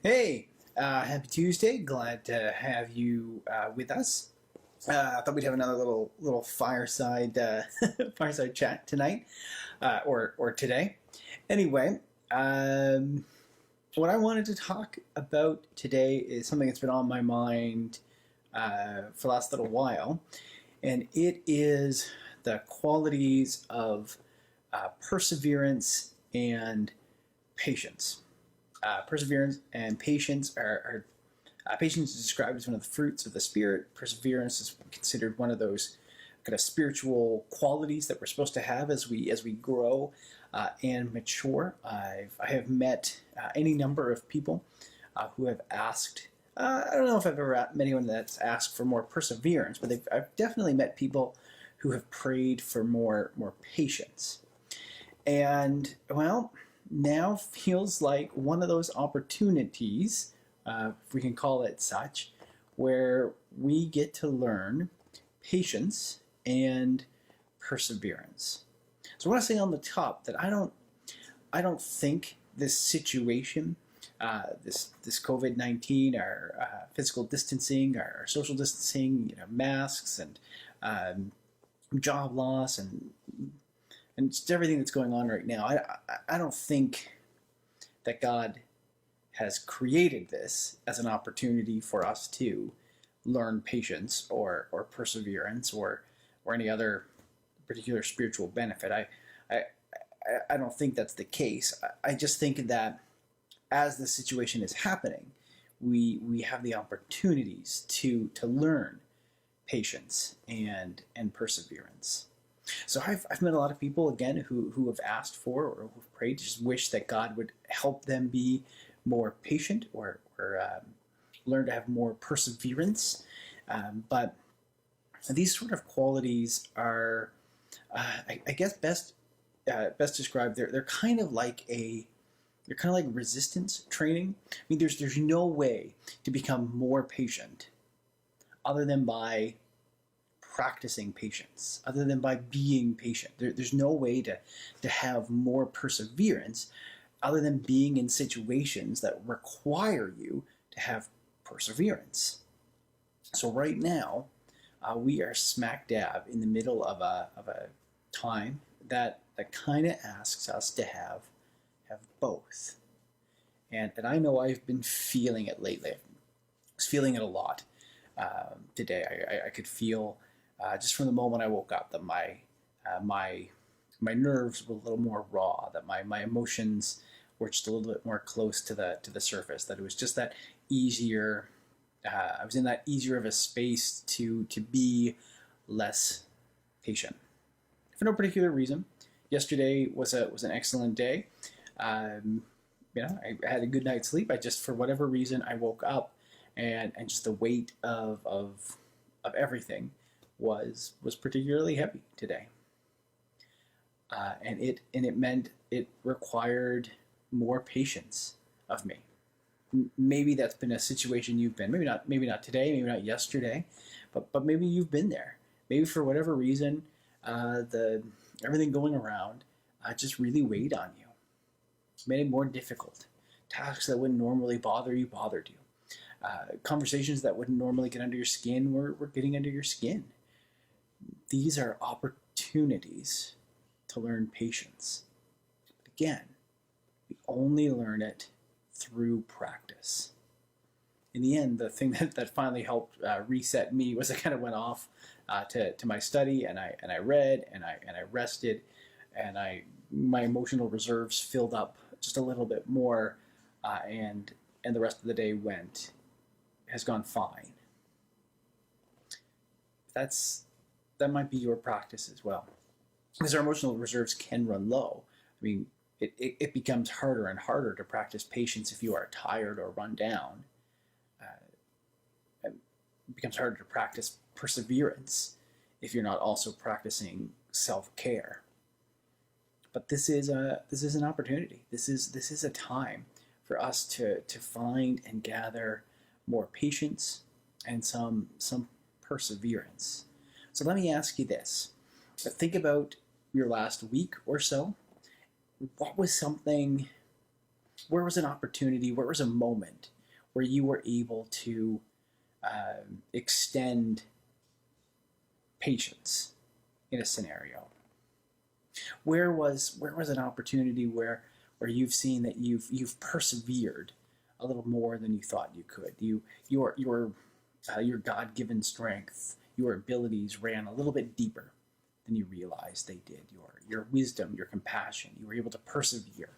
Hey, happy Tuesday. Glad to have you with us. I thought we'd have another little fireside fireside chat tonight or today. Anyway, um, what I wanted to talk about today is something that's been on my mind for the last little while, and it is the qualities of perseverance and patience. Perseverance and patience are patience is described as one of the fruits of the spirit. Perseverance is considered one of those kind of spiritual qualities that we're supposed to have as we grow and mature. I have met any number of people who have asked. I don't know if I've ever met anyone that's asked for more perseverance, but I've definitely met people who have prayed for more patience. And well, now feels like one of those opportunities, if we can call it such, where we get to learn patience and perseverance. So I want to say on the top that I don't think this situation, this COVID-19, our physical distancing, our social distancing, masks and um, job loss and just everything that's going on right now. I don't think that God has created this as an opportunity for us to learn patience or perseverance or any other particular spiritual benefit. I I don't think that's the case. I just think that as the situation is happening, we have the opportunities to learn patience and perseverance. So I've met a lot of people again who have asked for or who've prayed, just wish that God would help them be more patient or learn to have more perseverance. But these sort of qualities are, I guess, best described. They're kind of like resistance training. I mean, there's no way to become more patient other than by practicing patience, other than by being patient. There's no way to have more perseverance other than being in situations that require you to have perseverance. So right now, we are smack dab in the middle of a time that kind of asks us to have both. And I know I've been feeling it lately. I was feeling it a lot today. I could feel just from the moment I woke up that my nerves were a little more raw, that my emotions were just a little bit more close to the surface. That it was just that easier. I was in that easier of a space to be less patient for no particular reason. Yesterday was an excellent day. Um, I had a good night's sleep. I just, for whatever reason, I woke up and just the weight of everything was particularly heavy today, and it meant it required more patience of me. Maybe that's been a situation you've been. Maybe not today. Maybe not yesterday, but maybe you've been there. Maybe for whatever reason, the everything going around just really weighed on you, made it more difficult. Tasks that wouldn't normally bother you bothered you. Conversations that wouldn't normally get under your skin were getting under your skin. These are opportunities to learn patience. But again, we only learn it through practice. In the end, the thing that finally helped reset me was I kind of went off to my study and I read and I rested and my emotional reserves filled up just a little bit more and the rest of the day has gone fine. That's that might be your practice as well, because our emotional reserves can run low. I mean, it becomes harder and harder to practice patience if you are tired or run down. It becomes harder to practice perseverance if you're not also practicing self-care. But this is an opportunity. This is a time for us to find and gather more patience and some perseverance. So let me ask you this. Think about your last week or so. What was something where was an opportunity, where was a moment where you were able to extend patience in a scenario? Where was an opportunity where you've seen that you've persevered a little more than you thought you could? Your God-given strength, your abilities ran a little bit deeper than you realized they did. Your wisdom, your compassion, you were able to persevere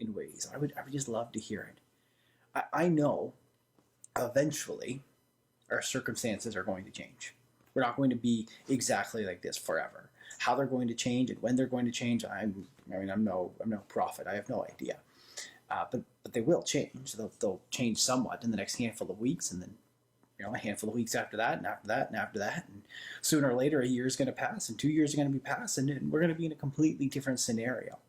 in ways. I would just love to hear it. I know eventually our circumstances are going to change. We're not going to be exactly like this forever. How they're going to change and when they're going to change, I'm no prophet. I have no idea. But they will change. They'll change somewhat in the next handful of weeks, and then a handful of weeks after that, and after that, and after that, and sooner or later, a year is going to pass, and 2 years are going to be passed, and we're going to be in a completely different scenario.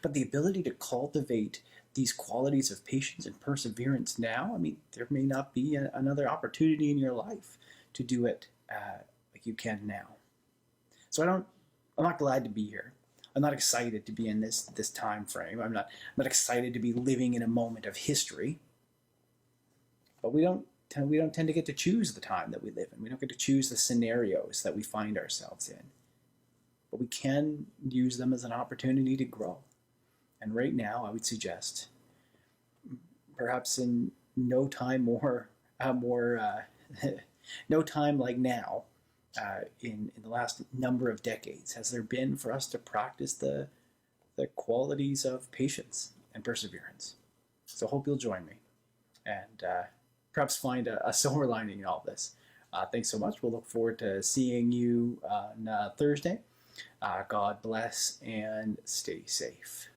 But the ability to cultivate these qualities of patience and perseverance now, I mean, there may not be another opportunity in your life to do it like you can now. So I'm not glad to be here. I'm not excited to be in this time frame. I'm not excited to be living in a moment of history. But we don't tend to get to choose the time that we live in. We don't get to choose the scenarios that we find ourselves in. But we can use them as an opportunity to grow. And right now, I would suggest, perhaps in no time no time like now, in the last number of decades, has there been for us to practice the qualities of patience and perseverance. So I hope you'll join me and perhaps find a silver lining in all this. Thanks so much. We'll look forward to seeing you on Thursday. God bless and stay safe.